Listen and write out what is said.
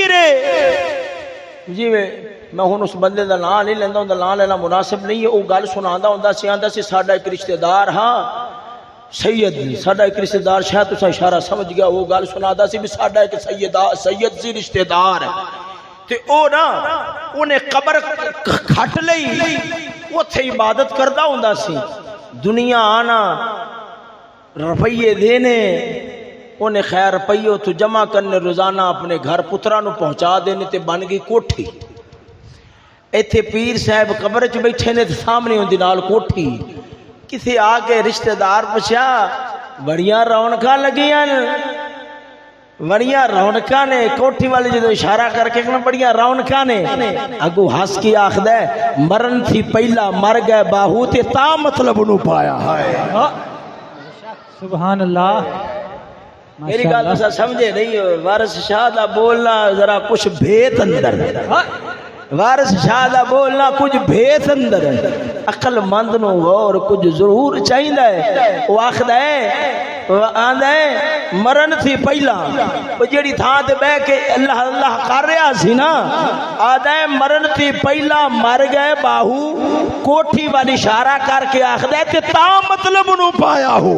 پیر ہے جی میں ہن اس بندے دا نام نہیں لیندا، اوندا نام لینا مناسب نہیں ہے، او گل سناندا ہوندا سی، آندا سی ساڈا ایک رشتہ دار ہاں سید ساڈا ایک رشتہ دار، شاید تساں اشارہ سمجھ گیا، وہ گل سنادا سی بھی ساڈا ایک سید سی رشتہ دار ہے تے او نا اونے قبر کھٹ لئی اوتھے عبادت کردا ہوندا سی، دنیا آنا روپیے دینے انہیں خیر روپیے تو جمع کرنے روزانہ اپنے گھر پترا نو پہنچا دینے تے بن گئی کوٹھی، ایتھے پیر صاحب قبر چ بیٹھے نے تے سامنے ہوندی نال کوٹھی، کسی آگے رشتہ دار پچھا بڑیاں رونقاں لگیاں بڑیاں رونقاں نے، کوٹھی والے جدو اشارہ کر کے کہنا بڑیاں رونقاں نے، اگو ہس کی آخد ہے مرن تھی پہلا مر گئے باہو تے تا مطلب نو پایا ہے۔ سبحان اللہ، میری گل تسا سمجھے نہیں ہو، وارث شاہ دا بولنا ذرا کچھ بھیت اندر ہے، وارث شاہ دا بولنا کچھ بھیت اندر ہے، عقل مند نو غور کچھ ضرور چاہیدا ہے، وہ آخدا ہے آندا ہے مرن تھی پہلا، وہ جڑی تھاں تے بیٹھ کے اللہ اللہ کر رہا سی نا، آندا ہے مرن تھی پہلا مر گئے باہو، کوٹھی والی اشارہ کر کے آخدا ہے تے تا مطلب نو پایا ہو۔